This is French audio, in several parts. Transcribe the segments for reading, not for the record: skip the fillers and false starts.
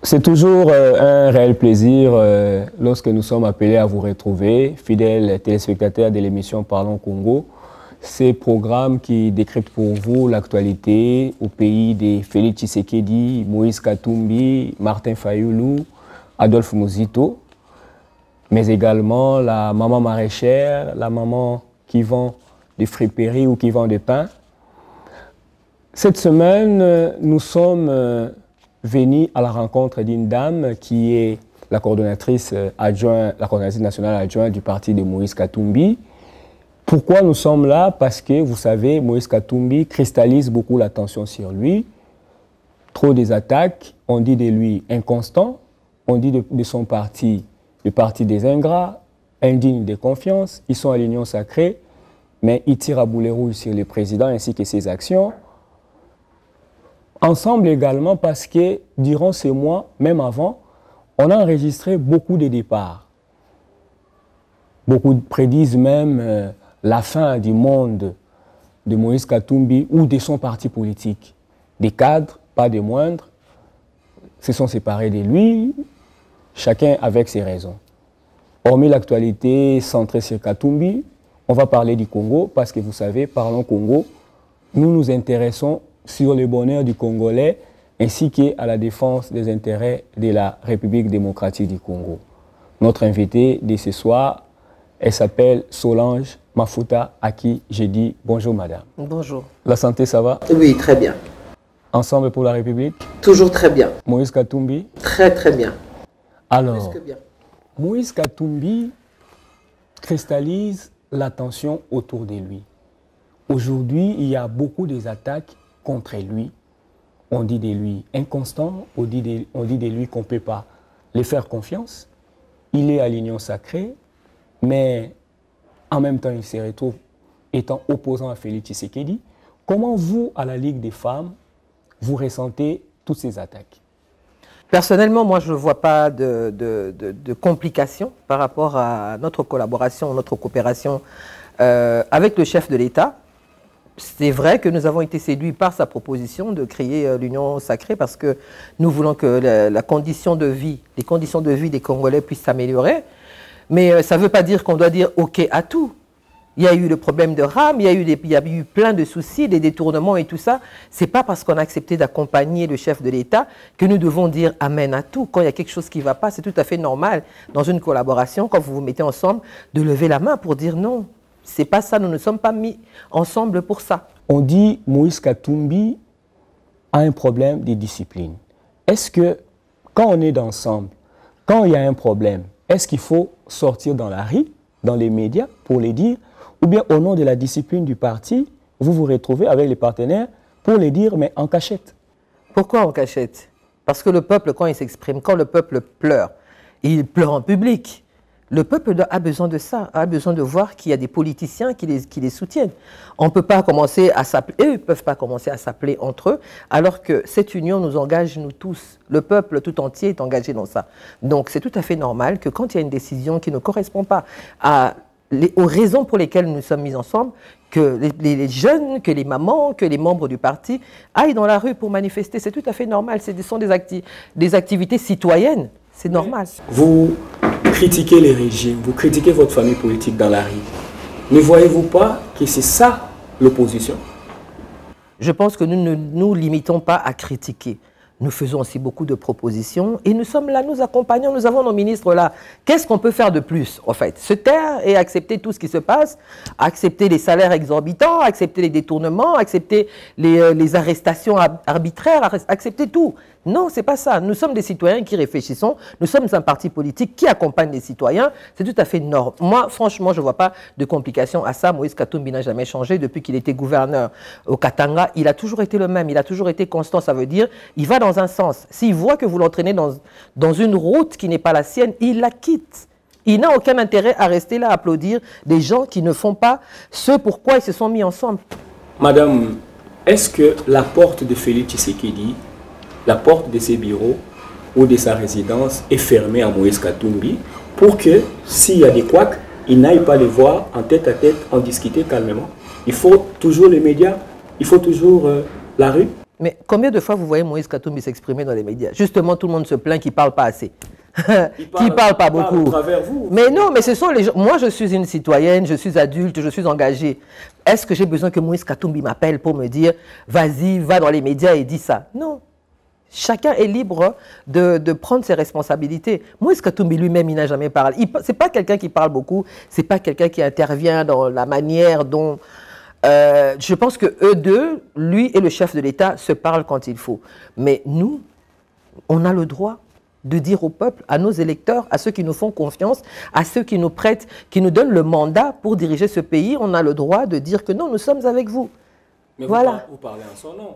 C'est toujours un réel plaisir lorsque nous sommes appelés à vous retrouver, fidèles téléspectateurs de l'émission Parlons Congo. Ces programmes qui décryptent pour vous l'actualité au pays de Félix Tshisekedi, Moïse Katumbi, Martin Fayulu, Adolphe Muzito, mais également la maman maraîchère, la maman qui vend des friperies ou qui vend des pains. Cette semaine, nous sommes venus à la rencontre d'une dame qui est la coordonnatrice nationale adjointe du parti de Moïse Katumbi. Pourquoi nous sommes là? Parce que, vous savez, Moïse Katumbi cristallise beaucoup l'attention sur lui. Trop des attaques, on dit de lui inconstant, on dit de son parti, le parti des ingrats, indigne de confiance. Ils sont à l'union sacrée, mais ils tirent à boulet rouge sur le président ainsi que ses actions. Ensemble également parce que, durant ces mois, même avant, on a enregistré beaucoup de départs. Beaucoup prédisent même la fin du monde de Moïse Katumbi ou de son parti politique. Des cadres, pas des moindres, se sont séparés de lui, chacun avec ses raisons. Hormis l'actualité centrée sur Katumbi, on va parler du Congo parce que vous savez, Parlons Congo, nous nous intéressons sur le bonheur du Congolais ainsi qu'à la défense des intérêts de la République démocratique du Congo. Notre invitée de ce soir, elle s'appelle Solange Mafuta, à qui j'ai dit bonjour madame. Bonjour. La santé, ça va? Oui, très bien. Ensemble pour la République? Toujours très bien. Moïse Katumbi? Très très bien. Alors, Plus que bien. Moïse Katumbi cristallise l'attention autour de lui. Aujourd'hui, il y a beaucoup d'attaques contre lui. On dit de lui inconstant, on dit de lui qu'on ne peut pas lui faire confiance. Il est à l'union sacrée, mais en même temps, il se retrouve étant opposant à Félix Tshisekedi. Comment vous, à la Ligue des femmes, vous ressentez toutes ces attaques? Personnellement, moi, je ne vois pas de complications par rapport à notre collaboration, notre coopération avec le chef de l'État. C'est vrai que nous avons été séduits par sa proposition de créer l'Union sacrée parce que nous voulons que les conditions de vie des Congolais puissent s'améliorer. Mais ça ne veut pas dire qu'on doit dire OK à tout. Il y a eu le problème de RAM, il y a eu plein de soucis, des détournements et tout ça. Ce n'est pas parce qu'on a accepté d'accompagner le chef de l'État que nous devons dire Amen à tout. Quand il y a quelque chose qui ne va pas, c'est tout à fait normal dans une collaboration, quand vous vous mettez ensemble, de lever la main pour dire non. Ce n'est pas ça, nous ne sommes pas mis ensemble pour ça. On dit Moïse Katumbi a un problème de discipline. Est-ce que quand on est ensemble, quand il y a un problème, est-ce qu'il faut sortir dans la rue, dans les médias pour les dire, ou bien au nom de la discipline du parti, vous vous retrouvez avec les partenaires pour les dire, mais en cachette? Pourquoi en cachette? Parce que le peuple, quand il s'exprime, quand le peuple pleure, il pleure en public. Le peuple a besoin de ça, a besoin de voir qu'il y a des politiciens qui les soutiennent. On ne peut pas commencer à s'appeler, eux ne peuvent pas commencer à s'appeler entre eux, alors que cette union nous engage, nous tous. Le peuple tout entier est engagé dans ça. Donc c'est tout à fait normal que quand il y a une décision qui ne correspond pas aux raisons pour lesquelles nous sommes mis ensemble, que les jeunes, que les mamans, que les membres du parti aillent dans la rue pour manifester. C'est tout à fait normal. Ce sont des activités citoyennes. C'est normal. Vous critiquez les régimes, vous critiquez votre famille politique dans la rue. Ne voyez-vous pas que c'est ça l'opposition? Je pense que nous ne nous limitons pas à critiquer. Nous faisons aussi beaucoup de propositions et nous sommes là, nous accompagnons, nous avons nos ministres là. Qu'est-ce qu'on peut faire de plus, en fait? Se taire et accepter tout ce qui se passe, accepter les salaires exorbitants, accepter les détournements, accepter les arrestations arbitraires, accepter tout. Non, ce n'est pas ça. Nous sommes des citoyens qui réfléchissons. Nous sommes un parti politique qui accompagne les citoyens. C'est tout à fait normal. Moi, franchement, je ne vois pas de complications à ça. Moïse Katumbi n'a jamais changé depuis qu'il était gouverneur au Katanga. Il a toujours été le même. Il a toujours été constant. Ça veut dire il va dans un sens. S'il voit que vous l'entraînez dans une route qui n'est pas la sienne, il la quitte. Il n'a aucun intérêt à rester là, à applaudir des gens qui ne font pas ce pourquoi ils se sont mis ensemble. Madame, est-ce que la porte de Félix Tshisekedi, la porte de ses bureaux ou de sa résidence est fermée à Moïse Katumbi pour que, s'il y a des couacs, il n'aille pas les voir en tête à tête, en discuter calmement? Il faut toujours les médias, il faut toujours la rue? Mais combien de fois vous voyez Moïse Katumbi s'exprimer dans les médias? Justement, tout le monde se plaint qu'il ne parle pas assez. Qui parle pas beaucoup. Mais non, mais ce sont les gens. Moi, je suis une citoyenne, je suis adulte, je suis engagée. Est-ce que j'ai besoin que Moïse Katumbi m'appelle pour me dire « Vas-y, va dans les médias et dis ça ». Non. Chacun est libre de prendre ses responsabilités. Moïse Katumbi lui-même, il n'a jamais parlé. Ce n'est pas quelqu'un qui parle beaucoup, ce n'est pas quelqu'un qui intervient dans la manière dont... je pense que eux deux, lui et le chef de l'État, se parlent quand il faut. Mais nous, on a le droit de dire au peuple, à nos électeurs, à ceux qui nous font confiance, à ceux qui nous prêtent, qui nous donnent le mandat pour diriger ce pays, on a le droit de dire que non, nous sommes avec vous. Mais voilà. Vous parlez en son nom.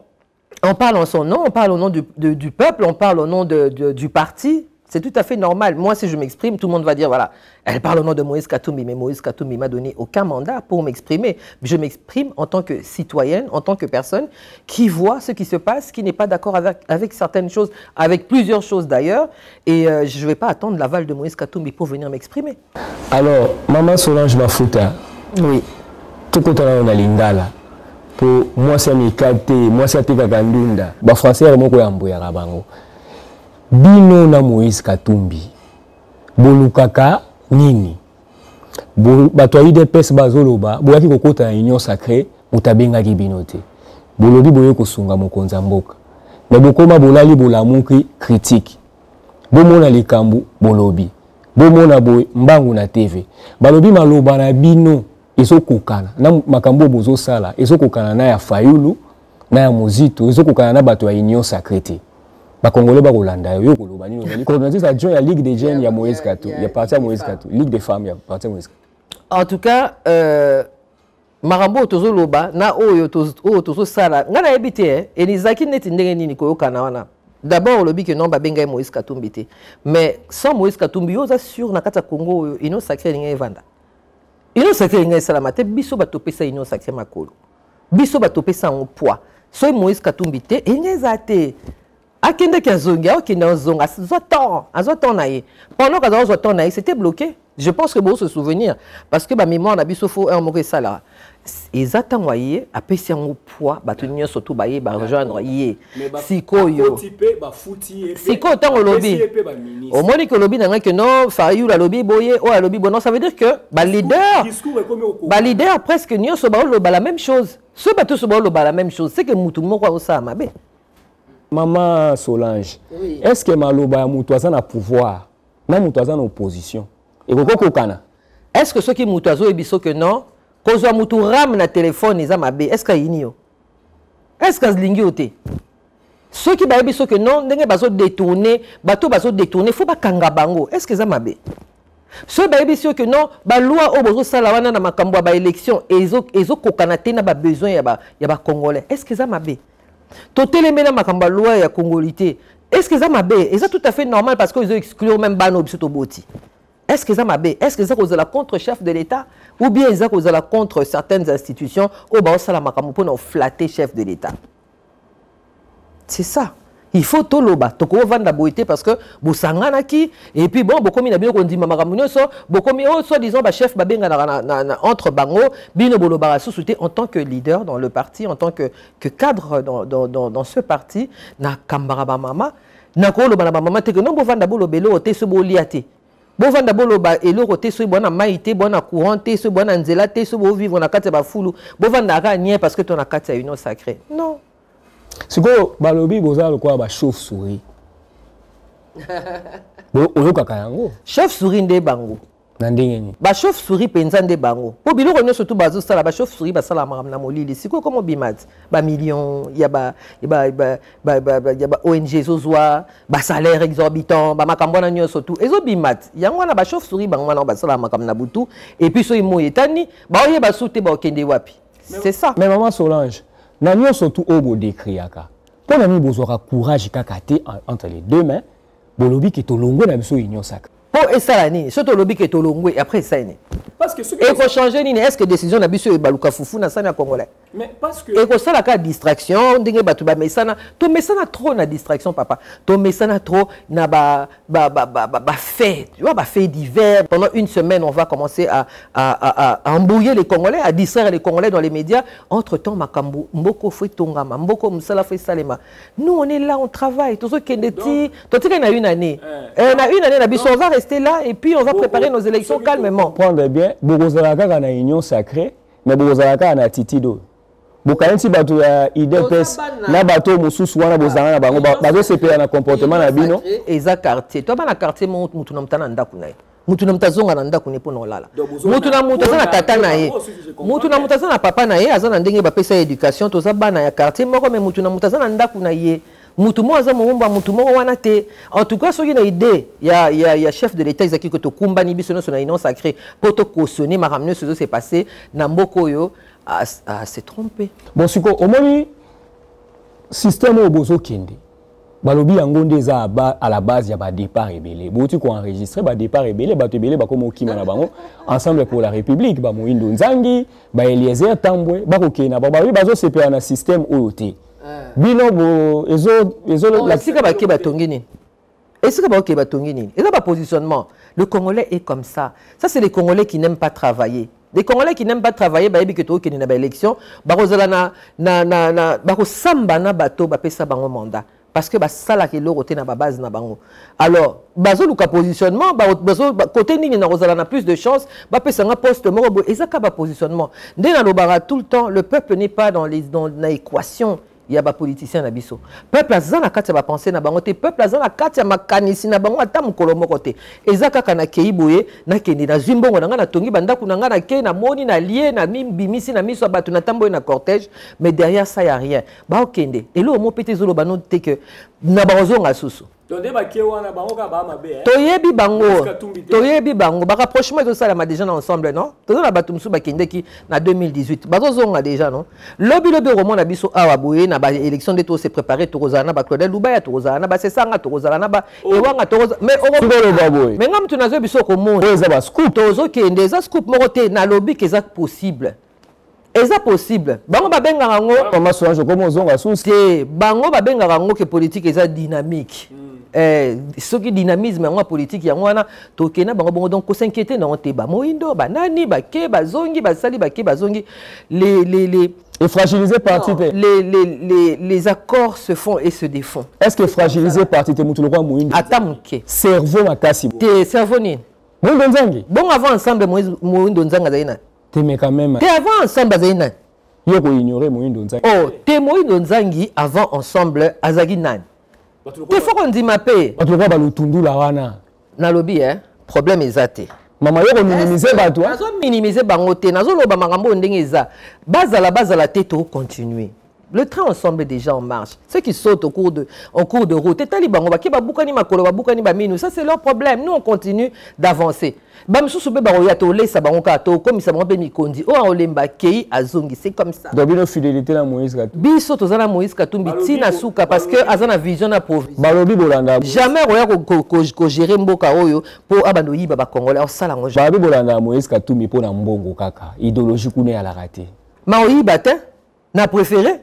On parle en son nom, on parle au nom du peuple, on parle au nom du parti. C'est tout à fait normal. Moi, si je m'exprime, tout le monde va dire, voilà, elle parle au nom de Moïse Katumbi, mais Moïse Katumbi m'a donné aucun mandat pour m'exprimer. Je m'exprime en tant que citoyenne, en tant que personne qui voit ce qui se passe, qui n'est pas d'accord avec certaines choses, avec plusieurs choses d'ailleurs, et je ne vais pas attendre l'aval de Moïse Katumbi pour venir m'exprimer. Alors, Maman Solange Mafuta, oui. Tout le temps, on a l'ingala. Pour moi, c'est Mikate, moi, c'est Tikakandunda. Les Français, ils ont Bino na Moïse Katumbi bolukaka nini bato ya UDPS bazoloba boyaki kokota na union sacrée utabengaki bino te bolobi boye kosunga mokonzi ya mboka me bokoma bolali bolamuki critique bomona likambo bolobi bomona boye mbangu na TV balobi maloba na bino ezokokana na makambo bozosala ezokokana na ya Fayulu na ya Mozito ezokokana na bato ya union sacrée te. Les Congolais sont là. Les coordonnateurs adjoints à la Ligue des jeunes, il y a Moïse Katou. Il y a parti à Moïse Katou. Ligue des femmes, il y a parti à Moïse Katou. En tout cas, Marambo Tozo Loba, na Oyo Tozo Sala, n'a pas habité, et les Zaki n'est pas ni Koyo Kanawana. D'abord, on dit que non, Babenga Moïse Katumbi. Mais sans Moïse Katumbi, on assure na Kata Congo, il y a sacré n'ingé Vanda. Il y a sacré n'ingé Salamate, Bisso Batopé sa union sacré Makolo. Bisso Batopé sa en poids. Soit Moïse Katumbi, et il y a zate. Akende Kazonga, Okenda Zonga, pendant que c'était bloqué. Je pense que vous se souvenir. Parce que ma mémoire n'a pas faux un mot que ça là. Ils attendent, voyez, à passer en poids, battunir surtout, bah, rejoindre, Siko yo. Siko, tant au lobby. Au moins, que le lobby n'a que non, Fayou, la lobby, boye, oh, la lobby, bon, non, ça veut dire que, bah, leader, presque, n'y a la même chose. Ce bateau se la même chose. C'est que Moutoumou, quoi, ça, ma bé. Maman Solange, oui. Est-ce que Maloba Moutouazan a pouvoir, même Moutouazan en opposition? Et est-ce que ceux qui Moutouazo et biso que non, quand on Moutou ram na téléphone, ils ont ma bé, est-ce qu'il y a est-ce qu'il y a ceux qui baillent biso que non, n'engagent pas détourner, bateau baso détourner, faut pas kangabango, est-ce qu'ils ont ma bé? Ceux qui baillent biso que non, ba loi au bozo salawana na makambo ba élection et ils ont kokanate na ba besoin ya ba congolais, est-ce qu'ils ont ma bé? Totelemena makamba loi ya congolité. Est-ce que ça m'a bé? Et ça tout à fait normal parce qu'ils ont exclu même Bano Boti. Est-ce que ça m'a bé? Est-ce que ça cause la contre chef de l'État ou bien ils ont cause la contre certaines institutions au bas ça la makambo pour flatter chef de l'État? C'est ça. Il faut toloba, toko vanda boité parce que bosangana ki et puis bon beaucoup mina bien qu'on dit mamakambo so beaucoup mi soit disons ba chef ba benga na entre bango bino boloba sous-souté en tant que leader dans le parti en tant que cadre dans ce parti na kambara ba mama na ko loba na ba mama te que non bo vanda bolo belo te so boliate bo vanda bolo ba elo roté so bona maïté bona courant te so bona nzela te so bo vivre na kati ba fulu bo vanda ka nie parce que ton na kati ya union sacrée non. Si vous balobi bozalo quoi ba chauve-souris. Bo oyokaka yango. Chauve-souris nde bango. Na ndenge ni. Ba chauve-souris penza nde bango. Po biloko nyonso surtout bazo sala ba chauve-souris ba sala na molili. Siko comme bimat. Ba millions, ya ba ONG zozwa, ba salaire exorbitant, ba makambo na nyonso tout. Ezo bimat. Yango na ba chauve-souris bango na ba sala makam na butu et puis so imo etani, ba oye ba soute ba okende wapi. C'est ça. Mais maman Solange na nyonso surtout obo décriaka. Pour nami bozora courage kakate entre les deux mains, bolobi ki tolongwe na biso union sacrée. Pour ça nini, surtout lobby ki tolongwe après ça nini. Parce que et faut changer nini, est-ce que décision na biso baluka fufu na sana congolais? Mais parce que... Et que ça, la distraction, dingue batuba mesana, to mesana trop na distraction papa, to mesana trop na fait, tu vois, fait divers. Pendant une semaine, on va commencer à embrouiller les Congolais, à distraire les Congolais dans les médias. Entre temps, makambo mboko fait tongama, mboko msala fait salema. Nous, on est là, on travaille. Tout ce qui est petit, tout ce qui est une année, on a une année, on va rester là et puis on va préparer nos élections calmement. Prendre bien, Bogozalaka a une union sacrée, mais Bogozalaka a un titido. Bokanti bato ya IDPS na bato mususu wana bozanga na bango bazo sepela na comportement na bino eza quartier to bana quartier mutu na mtana ndaku na ye mutu na mtazonga na ndaku ne po na olala mutu na mutu na tata na ye mutu na mutu na papa na ye azana ndenge ba pesa éducation to za bana ya quartier moko mais mutu na mutu na ndaku na ye mutu mo aza momba mutu moko wana te. En tout cas soki na idée ya chef de l'état ezaki ko to kumba ni biso no na union sacrée pour to cautionner ma ramener ce qui s'est passé na mboko yo à se tromper. Bon, si au moins, système au bozo kende, balobi yangonde za à la base il y a ba départ rebelle. Boti ko enregistrer ba départ rebelle, ba tebele ba comme okima na bango ensemble pour la République, ba Moindo Nzangi, ba Eliezer Tambwe, ba kokena ba oui bazo sepela na système OT. Bino bo ezo la sika ba ke ba tongini. Est-ce que ba ke ba tongini? Et là ba positionnement. Le Congolais est comme ça. Ça c'est les Congolais qui n'aiment pas travailler. Les Congolais qui n'aiment pas travailler, bah ebi que to keni na ba élection, ba kozala ba ko samba na bato ba pesa bango mandat parce que ba sala ke lo roté na ba base na bango. Alors, bazo luka positionnement, bazo côté nini na kozala na plus de chance, ba pesa nga poste moko ezaka ba positionnement. Ndé na lobara tout le temps, le peuple n'est pas dans l'équation. Il y a des politiciens na biso. Peuple azana kati ba penser na bango te, peuple azana kati ya makanisi na bango ata mukolo moko te. Ezaka kana keiboye na kende na zimbongo na nga na tongi banda kuna nga na ke na moni na lié na bimisi na miso batu na tamboye na cortège, mais derrière ça il y a rien. Ba okende. Et là au mo pété zolo bano te que na bazonga susu. Toyebi bango ba rapprochement de ça la déjà ensemble non tozo na bato musu bakende ki na 2018 bazozonga déjà non lobi romo na biso awa boye na ba élection de to se préparer to kozana ba Claudel Lubaya to kozana ba sesanga to kozana ba ewanga to mais mais ngam tu nazo biso ko monde eza ba scoop tozo kende za scoop moko te na lobi que ça possible. Est-ce possible? Bango babenga rango comment solange comme ozonga sous te bango babenga rango que politique est dynamique. Ce qui dynamisme en politique yango wana to kena bango bongo donc ko s'inquiéter na onte ba moindo ba nani ba ke ba zongi ba sali ba ke ba zongi les et fragiliser parti les accords se font et se défont. Est-ce que fragiliser parti te mutu lokwa moindo atamuke cerveau makasi te cerveau ni moindo nzangi bon avant ensemble moindo nzanga zaina mais quand même te avant ensemble zaina yo ko ignorer moindo nzangi oh te moindo nzangi avant ensemble azagi nani te faut qu'on dit ma paix bato ba lutundu la wana na lobby problème ezate mama yo ko minimiser bato nazo minimiser bango te nazo loba makambo ndenge eza bazala te to continuer. Le train ensemble est déjà en marche. Ceux qui sautent en cours de route, ça c'est leur problème. Nous on continue d'avancer. C'est comme ça. Donc fidélité à Moïse Katumbi. Biso tozana Moïse Katumbi tina suka parce que azana vision na provision. Balobi bolanda. Jamais roya ko gérer mboka oyo pour abando yiba ba Congolais osala ngo. Balobi bolanda Moïse Katumbi pour na mbongo kaka. Idéologie kuna ya la raté. Ma oyiba te na préféré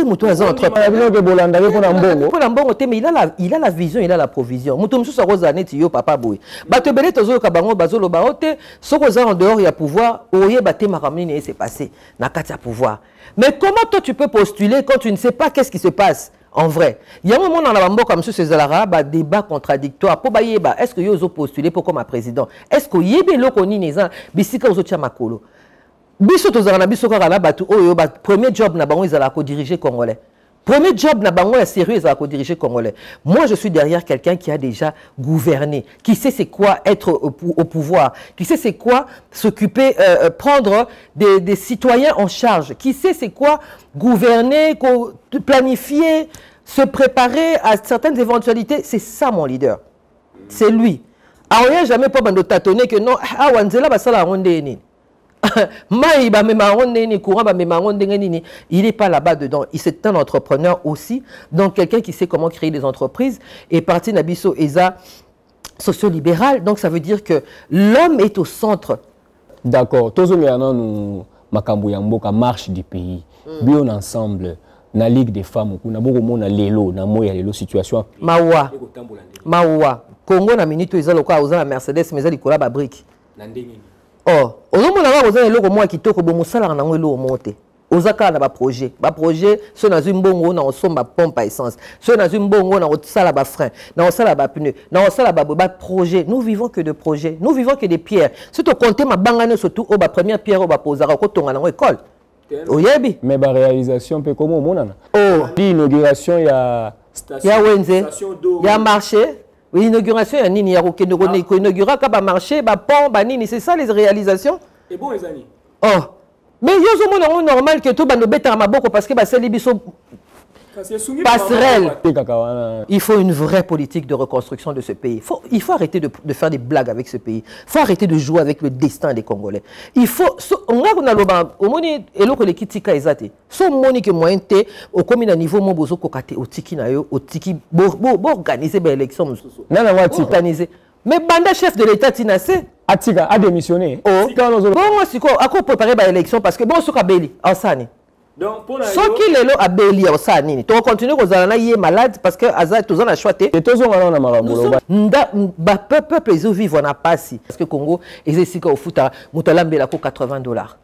Moutou Azan entrepreneur. Pour l'ambongo, mais il a la vision, il a la provision. Moutou Moussou Sarosa Neti yo papa boy. Batebele tozo kabango bazolo baote, sokoza en dehors il y a pouvoir, oye baté maramine et c'est passé. Nakati a pouvoir. Mais comment toi tu peux postuler quand tu ne sais pas qu'est-ce qui se passe en vrai? Il y a un moment dans la bambo comme ce Zalara, débat contradictoire. Pour bayeba, est-ce que yo zo postuler pour comme président? Est-ce que yebe lokoni neza bisika ozo tia makolo? Biso tozana biso ka na batu oyo ba premier job na bango izala ko diriger congolais. Premier job na bango ya sérieux izala ko diriger congolais. Moi je suis derrière quelqu'un qui a déjà gouverné, qui sait c'est quoi être au pouvoir, qui sait c'est quoi s'occuper prendre des citoyens en charge, qui sait c'est quoi gouverner, planifier, se préparer à certaines éventualités, c'est ça mon leader. C'est lui. Alors il n'y a jamais pas de tâtonner que non ah wanzela basala rondeni. Il n'est pas là-bas dedans. C'est un entrepreneur aussi, donc quelqu'un qui sait comment créer des entreprises. Et parti Nabiso Eza socio-libéral, donc ça veut dire que l'homme est au centre. D'accord. Tozo nous makambo ya mboka marche du pays. Bien ensemble, na Ligue des femmes, on a beaucoup de monde lelo, na moya lelo situation. Mawa. Mawa. Congo na minute ils ont le cas aux Mercedes mais ils collab à brique. Oh, aux hommes là aux lelo moi qui toko bo musala na ngelo monte. Ozaka na ba projet so na zimbongo na osomba pompe à essence so na zimbongo na osala ba frein na osala ba pneu na osala ba projet. Nous vivons que de projets, nous vivons que des pierres. Si tu comptes ma bangane surtout au ba première pierre au ba posera ko tonga na école. Oyebi mais ba réalisation peut comment monana. Oh, l'inauguration ya station ya wenze ya marché. L'inauguration ya nini ya kokende ko inaugura ka ba marché ba pont ba nini, c'est ça les réalisations. Et bon les amis. Oh. Mais il y a normal que tout le monde ait un parce que c'est passerelle. Il faut une vraie politique de reconstruction de ce pays. Il faut arrêter de faire des blagues avec ce pays. Il faut arrêter de jouer avec le destin des Congolais. Il faut... On a au niveau mais banda chef de l'État Tinasé Atika a démissionné. Oh, bon si quoi à quoi préparer ba élection parce que bon soka beli Osani. Donc pour la so qui lelo a beli Osani. Tu continuer aux alana yé malade parce que aza tozana a choité. Et tozon na marambo. Nda ba peuple ils vivent na pasi parce que Congo ils sika au futa mutalambela ko $80.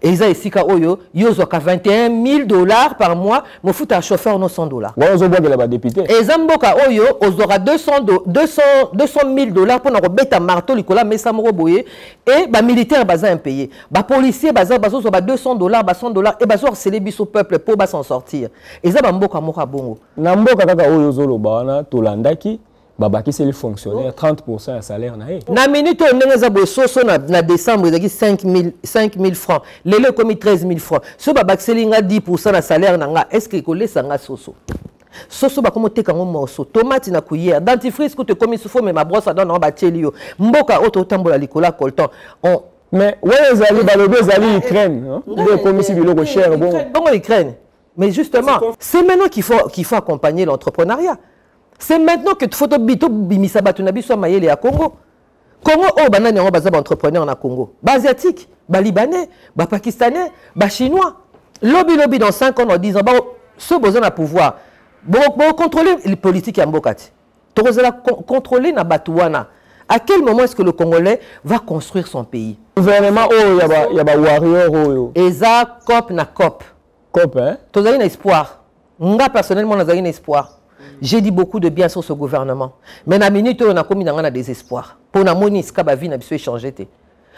Et ils ont ici oyo yozoka $21,000 par mois, mon fout à chauffeur no $100. Ouais, on voit que là député. Et zamboka oyo ozora $200,000 pour na robeta marteau likola mesa moko boye et ba militaire baza impayé. Ba policier baza bazo ba $200, ba $100 et bazo harceler biso peuple pour ba s'en sortir. Et za mboka moko bongo. Na mboka kaka oyo zoloba wana tolandaki babaki c'est les fonctionnaires 30% de salaire na na minute on neza bososo na décembre ezaki 5 000 francs lelo komi 13 000 francs so babaki selinga 10% na salaire nanga est-ce que kolesa nga soso soso bakomo teka ngo moso tomate na cuillère dentifrice ko te komi sufo mais ma brosse à dents na ba tielio mboka auto tambola likola colton on mais ouais ezali balobe ezali Ukraine de komi si biloko cher bon Ukraine mais justement c'est maintenant qu'il faut accompagner l'entrepreneuriat. C'est maintenant que photo bito bimisa batunabi soit mayele à Congo. Congo oh banane on baza entrepreneur na Congo. Ba asiatique, ba libanais, ba pakistanais, ba chinois. Lobby dans 5 ans en 10 ans ba ce besoin à pouvoir. Bon contrôler les politiques à Mbokati. Tozala contrôler na batuana. À quel moment est-ce que le Congolais va construire son pays? Gouvernement oh y a ba warrior oh. Eza cop na cop. Cop hein? Tozali na espoir. Nga personnellement nazali na espoir. J'ai dit beaucoup de bien sur ce gouvernement. Mais na minute on a commis dans un désespoir. Pour na moni ska ba vie na biso changer té.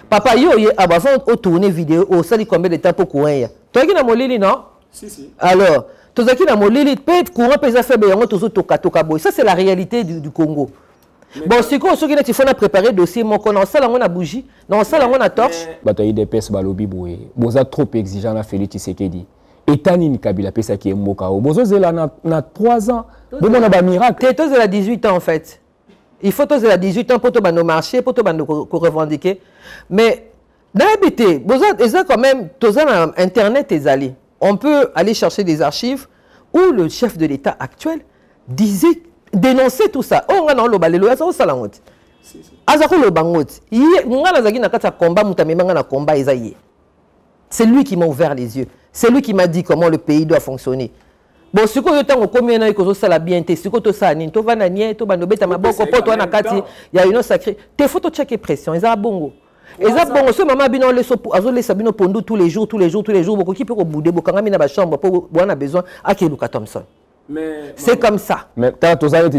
Papa yo avant au tourner vidéo au sali combien de temps pour courir. Toi qui na molili non? Si. Alors, toi qui na molili peut courant pesa fait be yango tozo toka boy. Ça c'est la réalité du Congo. Mais bon, si quoi ceux qui na tifona préparer dossier mon qu'on en salle on a bougie, dans salle on a torche. Bataille des pes balobi boy. Boza trop exigeant na Félix Tshisekedi. Etani Kabila pesa qui est mboka. Bozo zela na 3 ans. Bon, on a un miracle. Tu es 18 ans en fait. Il faut que tu aies 18 ans pour te nos marchés, pour te revendiquer. Mais d'habitude, quand même, Internet est allé. On peut aller chercher des archives où le chef de l'État actuel disait, dénonçait tout ça. Oh, on a le balé, on a le c'est lui qui m'a ouvert les yeux. C'est lui qui m'a dit comment le pays doit fonctionner. Bon, si vous avez combien de bien, si vous avez tu vas nanier, tu vas nobeta maboko, tu vas nakati, il y a une sacrée. Tes photos checker pression, ils ont bongo. Ils ont bongo. Ce maman bino les azo les sabino pondu tous les jours, beaucoup qui peut au bout de bokanga mina ba chambre pour on a besoin à Keluka Thompson. Mais c'est comme ça. Mais quand tu as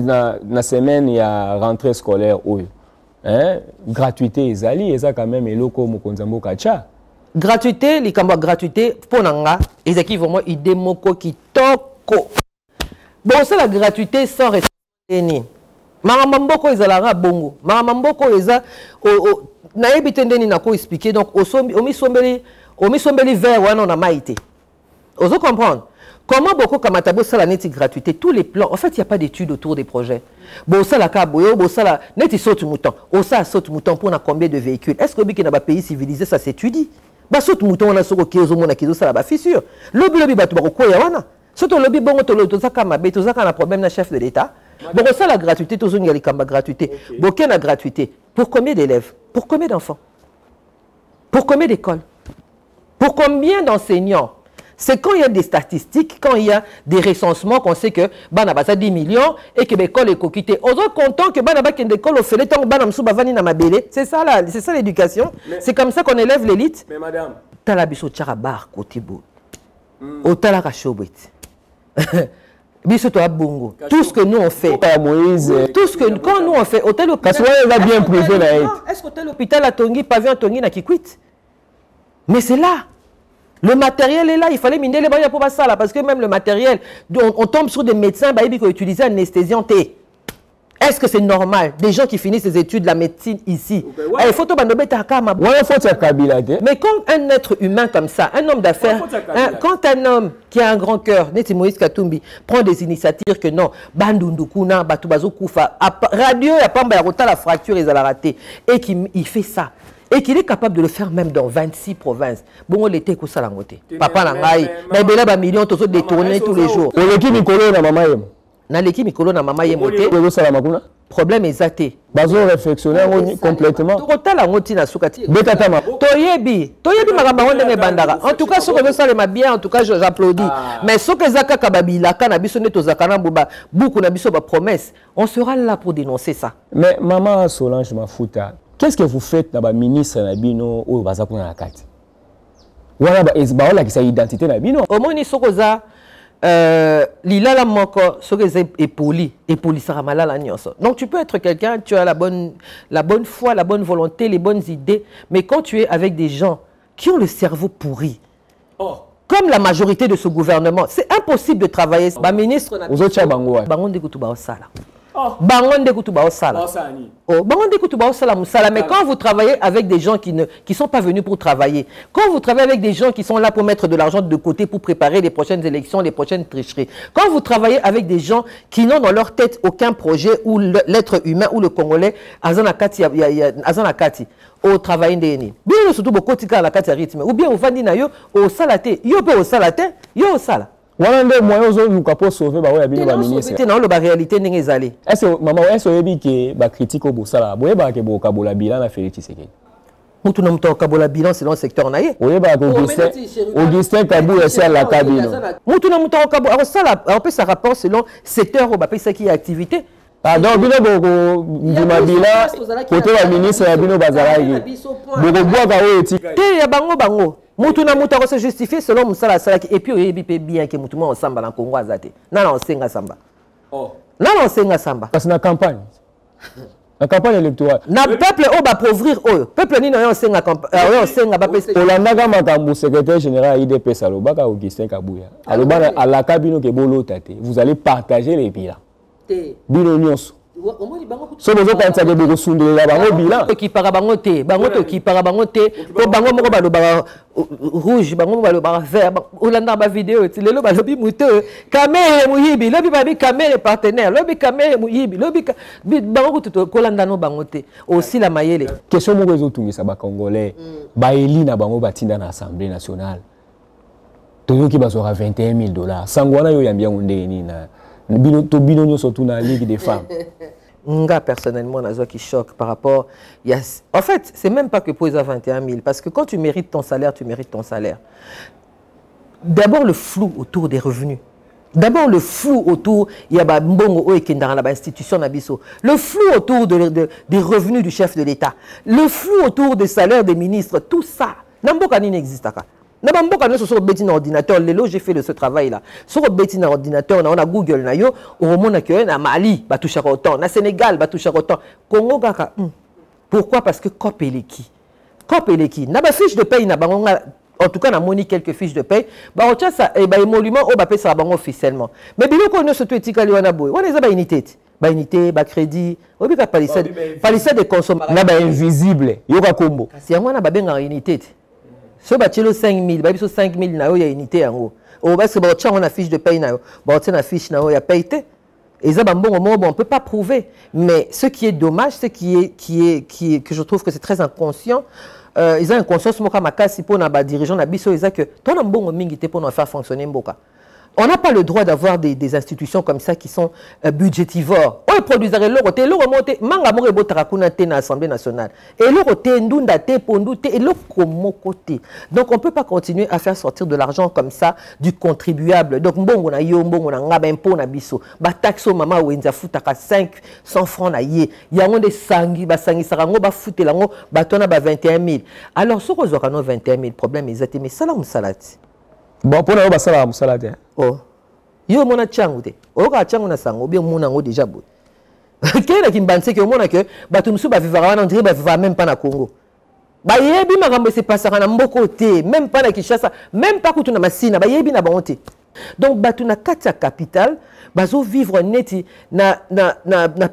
na semaine il y a rentrée scolaire où hein, gratuité ezali, eza quand même eloko mokonzambo kacha. Gratuité, les cambouis gratuité pour nanga, ils équipent vraiment idée moko qui toko. Bon, c'est la gratuité sans rester. Maramamboko ils allaient bongo. Maramamboko ils a na ebitendeni na ko expliquer donc omi sombeli vers wana na maïté. Oso comprendre. Comment beaucoup kamatabo ça la neti gratuité tous les plans en fait il y a pas d'études autour des projets. Bon ça la kaboyo bon ça la neti saute mouton. O ça saute mouton pour na combien de véhicules. Est-ce que biki na ba pays civilisé ça s'étudie? Ba saute mouton on a soko kezo mona kezo ça la ba fissure. Lobby batu ba ko ya wana. Surtout lobby bongo to ça kama be to ça kana problème na chef de l'État. Bon ça la gratuité to zo ngali kamba gratuité. Bon quelle la gratuité pour combien d'élèves? Pour combien d'enfants? Pour combien d'écoles? Pour combien d'enseignants? C'est quand il y a des statistiques, quand il y a des recensements, qu'on sait que Banabasa 10 millions et que l'école est coquitée. On est content que Banabasa ait l'école au fait, tant que Banamsou Bavani n'a mabélé. C'est ça l'éducation. C'est comme ça qu'on élève l'élite. Mais madame. Talabiso Tcharabar, côté beau. Au Talarachobet. Biso to Abungo. Tout ce que nous on fait. Tout ce que quand nous on fait, hôtel hôpital. Va bien privé là. Est-ce que l'hôpital à Tongi, pavillon Tongi n'a qui quitte? Mais c'est là. Le matériel est là, il fallait miner les barrières pour ça là, parce que même le matériel, on tombe sur des médecins qui ont utilisé anesthésiant T. Est-ce que c'est normal? Des gens qui finissent les études de la médecine ici. Il faut mais quand un être humain comme ça, un homme d'affaires, quand un homme qui a un grand cœur, Moïse Katumbi, prend des initiatives que non, Bandundukuna, Batubazo Koufa, radio, la fracture, ils ont raté, et qu'il fait ça. Et qu'il est capable de le faire même dans 26 provinces. Bon, on était comme ça la moitié. Papa Nangaï, mais il y a millions de détournés tous les jours. L'équipe Mikolo na maman yem. Na l'équipe Mikolo na maman yem moté. Problème exacté. Bazo réflexionner complètement. Total la moitié na soukati. Betatama. Toyebi magabango ndenge bandara. En tout cas, ce que je sais bien, en tout cas, j'applaudis. Mais ce que Zaka Kababila, Kanabiso Neto Zakana Bouba, beaucoup Nabiso ba promesse, on sera là pour dénoncer ça. Mais maman Solange Mafuta. Qu'est-ce que vous faites dans le ministre Nabino ou Bazakuna Nakati? Voilà, qui sa identité Nabino. Au moins, Sokoza, Lila la moko, Sokoza est poli Saramala la nyonso. Donc tu peux être quelqu'un, tu as la bonne foi, la bonne volonté, les bonnes idées, mais quand tu es avec des gens qui ont le cerveau pourri, comme la majorité de ce gouvernement, c'est impossible de travailler. Ba ministre aux autres Bango. Bango de Kutuba Osala. Bangonde Kutuba Osala. Bangonde Kutuba Osala Moussala. Mais quand vous travaillez avec des gens qui ne sont pas venus pour travailler, quand vous travaillez avec des gens qui sont là pour mettre de l'argent de côté pour préparer les prochaines élections, les prochaines tricheries, quand vous travaillez avec des gens qui n'ont dans leur tête aucun projet où l'être humain ou le Congolais, Azanakati, au travail d'Eni. Bien surtout beaucoup de cas à la carte rythme. Ou bien au Vandi Nayo, au Salate, yo peut au Salate, yo au Sala. Voilà un moyen de sauver la ministre. C'est dans la réalité n'est allé. Est-ce que maman est-ce que ba critique au Bossala, boye ba ke bo kabola bilan na Félix Tshisekedi. Mutu na mto kabola bilan c'est dans le secteur naïe. Boye ba Augustin Kabou est à la cabine. Mutu na mto kabola Sala, on peut ça rapport selon secteur ou ba ça qui est activité. Pardon, bino boko Mabila côté la ministre ya bino bazalaki. Boko boa ka o etika. Te ya bango. Mutu na mutu se justifier selon Moussala Salaki et puis il peut bien que mutu mo ensemble en Congo azate. Na on senga samba. Na on senga samba. Parce que na campagne. La campagne électorale. Na peuple o ba pauvrir o. Peuple ni na on senga campagne. On senga ba pesa. Olanda makambo secrétaire général IDP Salobaka Augustin Kabouya. Alobana à la cabine ke bolo tate. Vous allez partager les bilans. Bino nyonso. So bozo kanisa ke boko sundelela bango bilan. Qui para bango te, qui para bango te, po bango moko ba loba rouge, bango ba loba vert, olanda ba vidéo, ti lelo ba lobi muto, caméra muyibi, lobi ba bi caméra partenaire, lobi caméra muyibi, lobi bango to kolanda no bango te. Aussi la mayele. Question moko ezotungisa ba congolais, ba eli na bango batinda na assemblée nationale. Toyo ki bazora $21,000. Sangwana yo yambia ndeni na Bino surtout dans la Ligue des femmes. Nga personnellement, on a qui choque par rapport. En fait, c'est même pas que pour les 21 000, parce que quand tu mérites ton salaire, tu mérites ton salaire. D'abord le flou autour des revenus. D'abord le flou autour, il y a Mbongo et Kendara, l'institution Nabiso. Le flou autour des revenus du chef de l'État. Le flou autour des salaires des ministres. Tout ça, Nambokani n'existe pas. Sur un ordinateur, j'ai fait ce travail-là. Sur un ordinateur, on a Google, on a Mali, on Sénégal, Congo, pourquoi? Parce que COP et qui? COP et qui? Na fiche de paye, en tout cas, on a moni quelques fiches de paye. On tient ça, et émolument, on va payer ça officiellement. Mais bien, on a surtout éthique, on a unité. Unité, crédit, on a palissade de consommateurs. On a invisible, il y a un combo. Si on a une unité. Si on a 5 000, si 5 000, il y a une unité. On a fiche de paye, on a une fiche, il y a payé. Et ça, on ne peut pas prouver. Mais ce qui est dommage, c'est que je trouve que c'est très inconscient. Ils ont un conscience, pour les dirigeants, ils ont que ton bon mingi pour faire fonctionner Mboka. On n'a pas le droit d'avoir des institutions comme ça qui sont budgétivores. On produit l'euro, l'euro monte, manga mo rebo tarakuna te na Assemblée nationale. Et l'euro te ndunda te pondu te et l'euro côté. Donc on peut pas continuer à faire sortir de l'argent comme ça du contribuable. Donc mbongo na yo mbongo na ngaba impôt na biso. Ba taxo mama wenza futaka 500 francs na ye. Yango de sangi ba sangi sarango ba futelango ba tona ba 21 000. Alors ce qu'on a 21 000 problème exactement mais ça la musalati. Bon, pour nous, ça va, musalati. Oh, yo mona changu te. O ka changu na sango bien mona ngo déjà boy. Kena ki mbanse ke mona ke batu musu ba vivra wana ndire ba vivra même pas na Congo. Ba yebi makambo se passera na mboko te, même pas na Kinshasa, même pas kutu na Masina, ba yebi na bango te. Donc batu na kati ya capitale bazo vivre neti na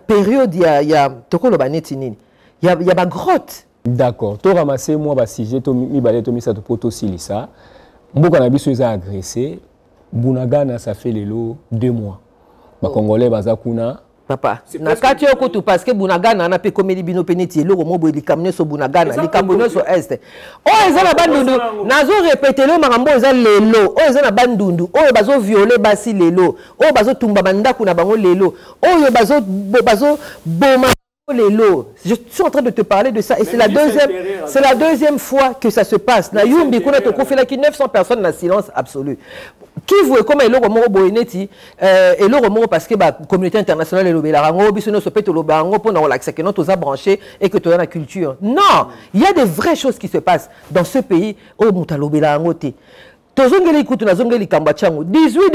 période ya tokolo ba neti nini. Ya ba grotte. D'accord. To ramasser moi ba sujet to mi balé to mi sa to poto silisa. Mboka na biso eza agressé. Bunagana, ça fait les lots 2 mois. Les Congolais, Bazakuna. Papa, na kati yo kutu parce que Bunagana na pe komeli bino peneti lo mobo li kamne so Bunagana, li kambono so est. Oh eza na bandundu, nazo répéter lo makambo eza lelo. Oh eza na bandundu, oh bazo violer basi lelo. Oh bazo tumba bandaku na bango lelo. Oh bazo boma lelo. Je suis en train de te parler de ça et c'est la deuxième fois que ça se passe. Na yumbi kuna to kofela ki 900 personnes na silence absolu. Qui voit comment il est boineti et le parce que la communauté internationale est l'obélarango bisono se peut l'obélarango pour nous l'accès que nous tous branché et que tu as la culture. Non, il y a des vraies choses qui se passent dans ce pays au muta l'obélarango te. Tozongeli kutu na zongeli kamba changu 18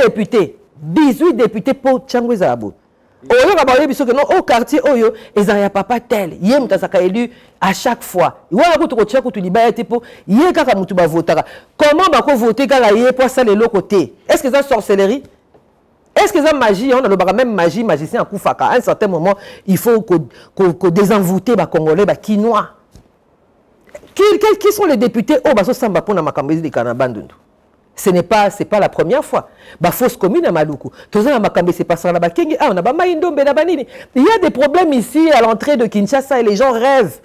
députés pour changu zabo. Oyo ka ba biso que non au quartier oyo ezaya papa tel yé mutasaka élu à chaque fois. Wala ko to tshaka to libaya te po yé kaka mutu ba votaka. Comment ba ko voter kaka yé pour ça les côté? Est-ce que c'est sorcellerie? Est-ce que c'est magie? On a le même magie magicien kufaka. À un certain moment, il faut que désenvoûter ba congolais ba quinois. Qui sont les députés au baso samba pona makambezi de Kanabandundu? C'est pas la première fois. Ba fausse commune à Maluku. Tout ça makambe c'est passé là ba Kengi. Ah on a ba Maindombe na banini. Il y a des problèmes ici à l'entrée de Kinshasa et les gens rêvent.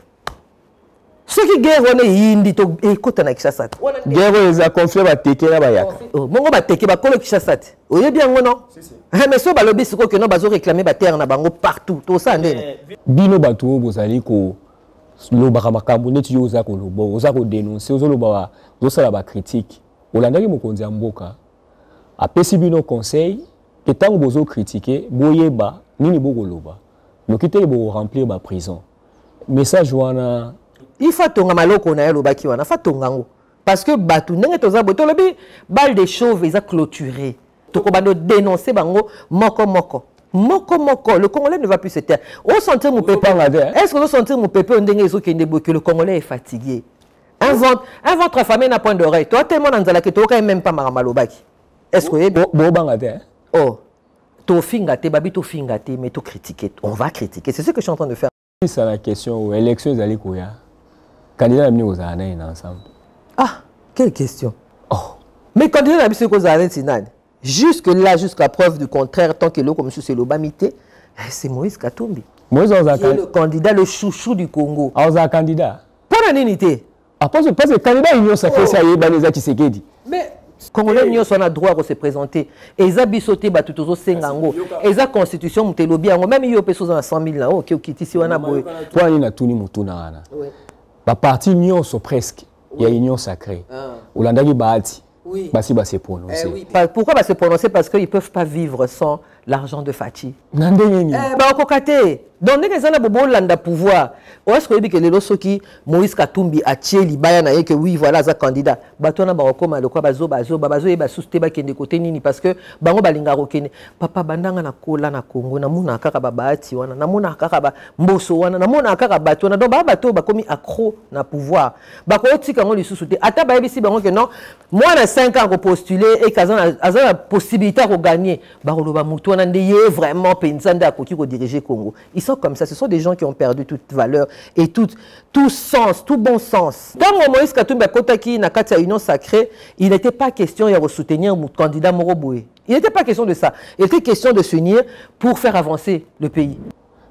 Ceux qui guerre on est indi to écoute na Kinshasa. Guerre les a confié ba teke na ba yaka. Mongo ba teke ba kolo Kinshasa. Oye bien non. Mais so ba lobby siko que non bazo réclamer ba terre na bango partout. Tout ça ndene. Bino bato bozali ko lobaka makambo neti yo za ko lobo, oza ko dénoncer, ozo loba, ozo sala ba critique. Olandaki mokonzi ya mboka apesi bino conseil que tant bozo critiquer boyeba nini bokoloba nokite bo remplir ba prison message wana il faut tonga maloko na lobaki wana fa tongango parce que batu ndenge toza boto lobi balle de chauve eza clôturé toko bando dénoncer bango moko le Congolais ne va plus se taire. On sentir mon pépé. Est-ce que vous sentez mon pépé que le Congolais est fatigué? Un ventre affamé n'a point d'oreille. Toi, tellement dans la que tu n'as même pas Maramalobaki. Est-ce que oh, tu fingate, babi tu fingate, mais tu critiques. On va critiquer. C'est ce que je suis en train de faire. C'est la question. Élection est Kouya. Candidat amené aux années ensemble. Ah, quelle question. Oh. Mais candidat amené aux années, c'est nani. Jusque là, jusqu'à preuve du contraire, tant que l'eau comme c'est l'obamité, c'est Moïse Katumbi. Moïse le candidat, le chouchou du Congo. Ah, vous avez un candidat. Pour la unité. Ah, parce que le candidat, il ça fait ça, il y a Tshisekedi. Mais, Congolais, nous avons le droit de se présenter. Et ils ont bisoté, tout aux Sengango. Et ils ont constitution, Moutelobi, même ils ont 100 000 là, ok, ok, ici, on a beau. Toi, il y a tout le monde. La partie union, presque, il y a union sacrée. Olandaki Bahati. Oui. Bah, si, se prononcer. Oui. Pourquoi se prononcer? Parce qu'ils ne peuvent pas vivre sans l'argent de Fachi. Donc, dès qu'ils ont le pouvoir, est-ce que les gens qui Moïse Katumbi a tué les que oui, voilà, c'est candidat. Batona barokoma le quoi bazo et basuste ba kende côté nini parce que bango balinga rokene. Papa bandanga na kola na Congo na muna kaka babati wana na muna kaka ba mboso wana na muna kaka batona donc ba bato ba komi accro na pouvoir. Ba ko tika ngo lisusu te. Ata ba bisi bango que non, moi na 5 ans ko postuler et kazana azana possibilité de gagner. Ba roloba mutu wana ndeye vraiment pensanda akoki ko diriger Congo. Ils sont comme ça, ce sont des gens qui ont perdu toute valeur et tout sens, tout bon sens. Quand Moïse Katumbi Kotaki na kati ya union sacrée, il n'était pas question de soutenir mon candidat Moroboué. Il n'était pas question de ça. Il était question de s'unir pour faire avancer le pays.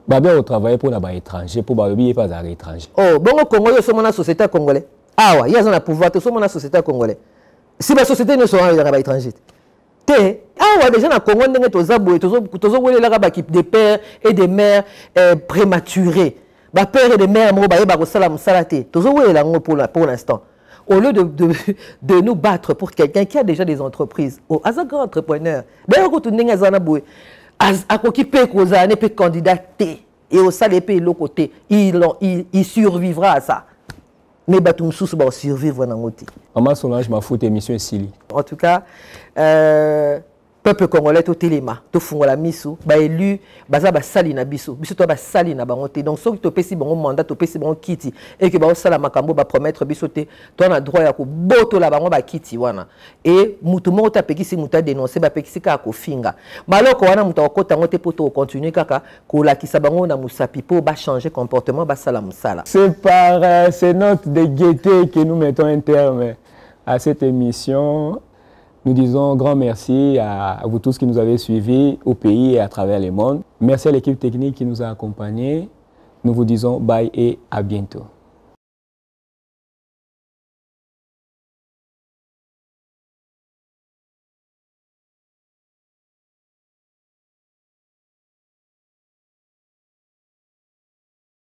Babé, on travaille pour les étrangers, pour Babé, pas les étrangers. Oh, bon, au Congo, il y a la société congolaise. Ah ouais, il y a un pouvoir, il y a la société congolaise. Si la société ne sera pas étrangère. Ah ouais, déjà dans le Congo, on a des pères et des mères prématurés. Des pères et des mères pour l'instant. Au lieu de nous battre pour quelqu'un qui a déjà des entreprises, un grand entrepreneur, d'ailleurs, quand on est candidaté et au salaire pays l'autre côté, il survivra à ça. Mais batum sous va survivre dans l'autre. Maman Solange m'a foutu émission ici. En tout cas, peuple congolais tout téléma, tout fongola misu, ba élu, baza ba sali na biso, biso to ba sali na bangote. Donc ceux qui to pesi bon mandat, to pesi bon kiti et que ba sala makambo ba promettre biso te, to na droit ya ko boto la bango ba kiti wana. Et mutu mo ta pekisi muta dénoncer ba pekisi ka ko finga. Maloko wana muta ko tangote poto continuer kaka ko la kisa bango na musapi po ba changer comportement ba sala musala. C'est par ces notes de gaieté que nous mettons un terme à cette émission. Nous disons grand merci à vous tous qui nous avez suivis au pays et à travers le monde. Merci à l'équipe technique qui nous a accompagnés. Nous vous disons bye et à bientôt.